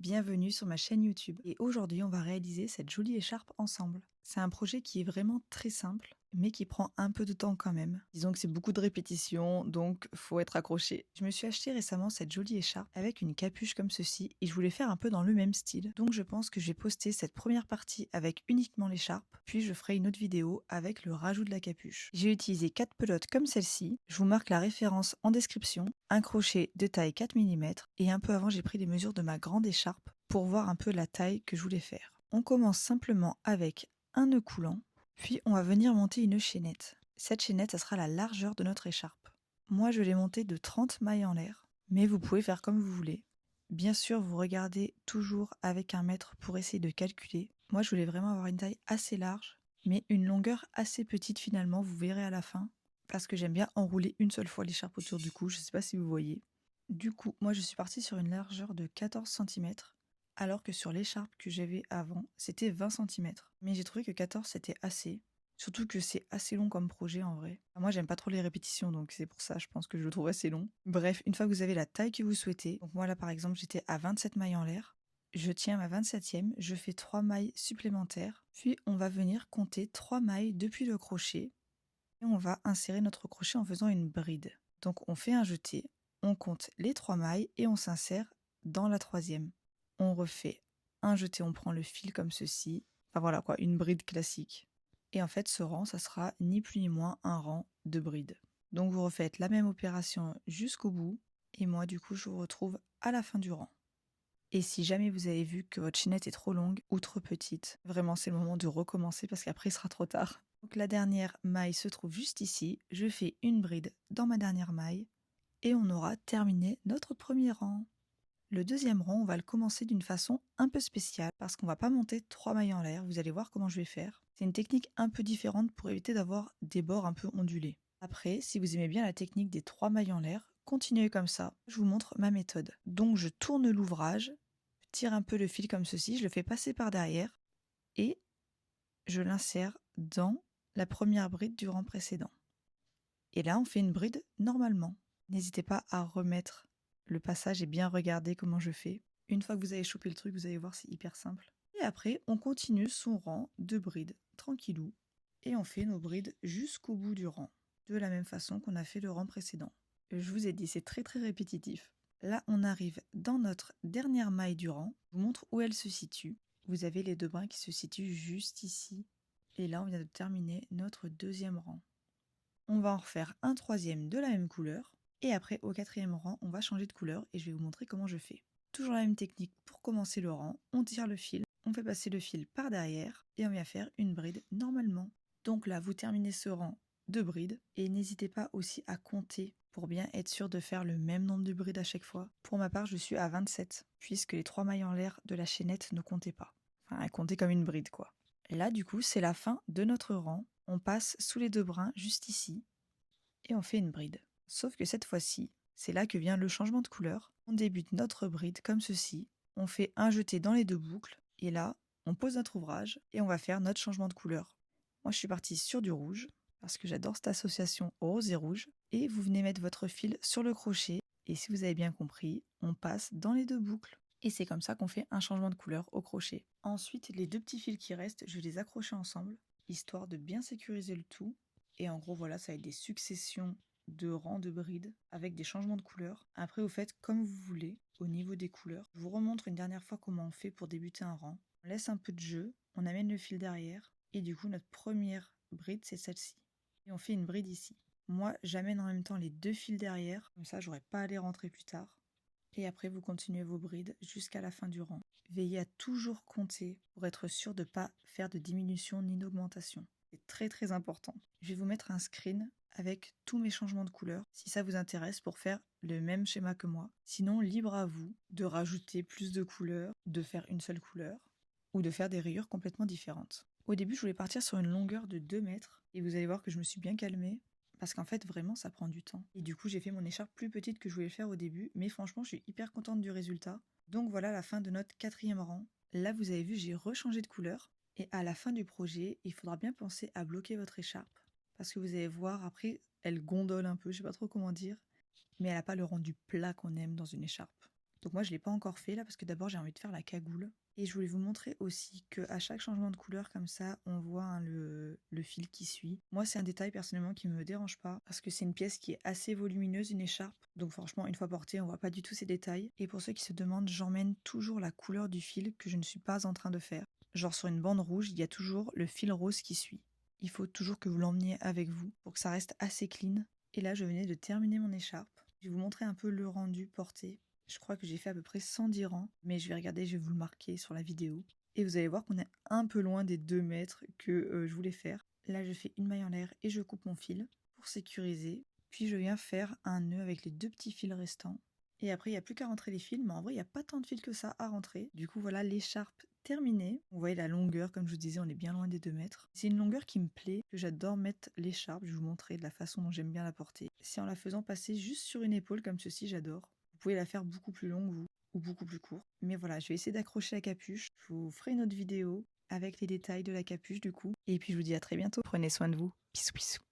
bienvenue sur ma chaîne YouTube. Et aujourd'hui, on va réaliser cette jolie écharpe ensemble. C'est un projet qui est vraiment très simple, mais qui prend un peu de temps quand même. Disons que c'est beaucoup de répétitions, donc faut être accroché. Je me suis acheté récemment cette jolie écharpe avec une capuche comme ceci, et je voulais faire un peu dans le même style. Donc je pense que je vais poster cette première partie avec uniquement l'écharpe, puis je ferai une autre vidéo avec le rajout de la capuche. J'ai utilisé 4 pelotes comme celle-ci, je vous marque la référence en description, un crochet de taille 4 mm, et un peu avant j'ai pris les mesures de ma grande écharpe pour voir un peu la taille que je voulais faire. On commence simplement avec un nœud coulant, puis on va venir monter une chaînette. Cette chaînette, ça sera la largeur de notre écharpe. Moi, je l'ai montée de 30 mailles en l'air, mais vous pouvez faire comme vous voulez. Bien sûr, vous regardez toujours avec un mètre pour essayer de calculer. Moi, je voulais vraiment avoir une taille assez large, mais une longueur assez petite finalement, vous verrez à la fin, parce que j'aime bien enrouler une seule fois l'écharpe autour du cou, je ne sais pas si vous voyez. Du coup, moi, je suis partie sur une largeur de 14 cm, alors que sur l'écharpe que j'avais avant, c'était 20 cm. Mais j'ai trouvé que 14 c'était assez, surtout que c'est assez long comme projet en vrai. Moi j'aime pas trop les répétitions, donc c'est pour ça je pense que je le trouve assez long. Bref, une fois que vous avez la taille que vous souhaitez, donc moi là par exemple j'étais à 27 mailles en l'air, je tiens ma 27e, je fais 3 mailles supplémentaires, puis on va venir compter 3 mailles depuis le crochet, et on va insérer notre crochet en faisant une bride. Donc on fait un jeté, on compte les 3 mailles et on s'insère dans la 3e. On refait un jeté, on prend le fil comme ceci, enfin voilà quoi, une bride classique. Et en fait ce rang, ça sera ni plus ni moins un rang de bride. Donc vous refaites la même opération jusqu'au bout, et moi du coup je vous retrouve à la fin du rang. Et si jamais vous avez vu que votre chaînette est trop longue ou trop petite, vraiment c'est le moment de recommencer parce qu'après il sera trop tard. Donc la dernière maille se trouve juste ici, je fais une bride dans ma dernière maille et on aura terminé notre premier rang. Le deuxième rang, on va le commencer d'une façon un peu spéciale parce qu'on va pas monter 3 mailles en l'air, vous allez voir comment je vais faire. C'est une technique un peu différente pour éviter d'avoir des bords un peu ondulés. Après, si vous aimez bien la technique des 3 mailles en l'air, continuez comme ça, je vous montre ma méthode. Donc je tourne l'ouvrage, je tire un peu le fil comme ceci, je le fais passer par derrière et je l'insère dans la première bride du rang précédent. Et là, on fait une bride normalement. N'hésitez pas à remettre le passage et bien regarder comment je fais. Une fois que vous avez chopé le truc, vous allez voir, c'est hyper simple. Et après, on continue son rang de brides, tranquillou. Et on fait nos brides jusqu'au bout du rang, de la même façon qu'on a fait le rang précédent. Je vous ai dit, c'est très très répétitif. Là, on arrive dans notre dernière maille du rang. Je vous montre où elle se situe. Vous avez les deux brins qui se situent juste ici. Et là, on vient de terminer notre deuxième rang. On va en refaire un troisième de la même couleur. Et après, au quatrième rang, on va changer de couleur et je vais vous montrer comment je fais. Toujours la même technique pour commencer le rang. On tire le fil, on fait passer le fil par derrière et on vient faire une bride normalement. Donc là, vous terminez ce rang de brides et n'hésitez pas aussi à compter pour bien être sûr de faire le même nombre de brides à chaque fois. Pour ma part, je suis à 27 puisque les 3 mailles en l'air de la chaînette ne comptaient pas. Enfin, elles comptaient comme une bride quoi. Et là, du coup, c'est la fin de notre rang. On passe sous les deux brins juste ici et on fait une bride. Sauf que cette fois-ci, c'est là que vient le changement de couleur. On débute notre bride comme ceci, on fait un jeté dans les deux boucles, et là, on pose notre ouvrage et on va faire notre changement de couleur. Moi, je suis partie sur du rouge, parce que j'adore cette association rose et rouge, et vous venez mettre votre fil sur le crochet, et si vous avez bien compris, on passe dans les deux boucles. Et c'est comme ça qu'on fait un changement de couleur au crochet. Ensuite, les deux petits fils qui restent, je vais les accrocher ensemble, histoire de bien sécuriser le tout. Et en gros, voilà, ça va être des successions de rangs de brides avec des changements de couleurs. Après, vous faites comme vous voulez au niveau des couleurs. Je vous remontre une dernière fois comment on fait pour débuter un rang. On laisse un peu de jeu, on amène le fil derrière et du coup, notre première bride, c'est celle-ci. Et on fait une bride ici. Moi, j'amène en même temps les deux fils derrière, comme ça, j'aurai pas à les rentrer plus tard. Et après, vous continuez vos brides jusqu'à la fin du rang. Veillez à toujours compter pour être sûr de ne pas faire de diminution ni d'augmentation. C'est très très important. Je vais vous mettre un screen avec tous mes changements de couleur si ça vous intéresse pour faire le même schéma que moi. Sinon, libre à vous de rajouter plus de couleurs, de faire une seule couleur ou de faire des rayures complètement différentes. Au début, je voulais partir sur une longueur de 2 mètres et vous allez voir que je me suis bien calmée parce qu'en fait, vraiment, ça prend du temps. Et du coup, j'ai fait mon écharpe plus petite que je voulais le faire au début, mais franchement, je suis hyper contente du résultat. Donc voilà la fin de notre quatrième rang. Là, vous avez vu, j'ai rechangé de couleur. Et à la fin du projet, il faudra bien penser à bloquer votre écharpe. Parce que vous allez voir, après, elle gondole un peu, je sais pas trop comment dire. Mais elle n'a pas le rendu plat qu'on aime dans une écharpe. Donc moi je l'ai pas encore fait là parce que d'abord j'ai envie de faire la cagoule. Et je voulais vous montrer aussi qu'à chaque changement de couleur comme ça, on voit hein, le fil qui suit. Moi c'est un détail personnellement qui me dérange pas parce que c'est une pièce qui est assez volumineuse, une écharpe. Donc franchement une fois portée on voit pas du tout ces détails. Et pour ceux qui se demandent, j'emmène toujours la couleur du fil que je ne suis pas en train de faire. Genre sur une bande rouge, il y a toujours le fil rose qui suit. Il faut toujours que vous l'emmeniez avec vous pour que ça reste assez clean. Et là je venais de terminer mon écharpe. Je vais vous montrer un peu le rendu porté. Je crois que j'ai fait à peu près 110 rangs, mais je vais regarder, je vais vous le marquer sur la vidéo. Et vous allez voir qu'on est un peu loin des 2 mètres que je voulais faire. Là, je fais une maille en l'air et je coupe mon fil pour sécuriser. Puis je viens faire un nœud avec les 2 petits fils restants. Et après, il n'y a plus qu'à rentrer les fils, mais en vrai, il n'y a pas tant de fils que ça à rentrer. Du coup, voilà l'écharpe terminée. Vous voyez la longueur, comme je vous disais, on est bien loin des 2 mètres. C'est une longueur qui me plaît, que j'adore mettre l'écharpe. Je vais vous montrer de la façon dont j'aime bien la porter. C'est en la faisant passer juste sur une épaule, comme ceci, j'adore. Vous pouvez la faire beaucoup plus longue, vous, ou beaucoup plus courte. Mais voilà, je vais essayer d'accrocher la capuche. Je vous ferai une autre vidéo avec les détails de la capuche, du coup. Et puis, je vous dis à très bientôt. Prenez soin de vous. Bisous, bisous.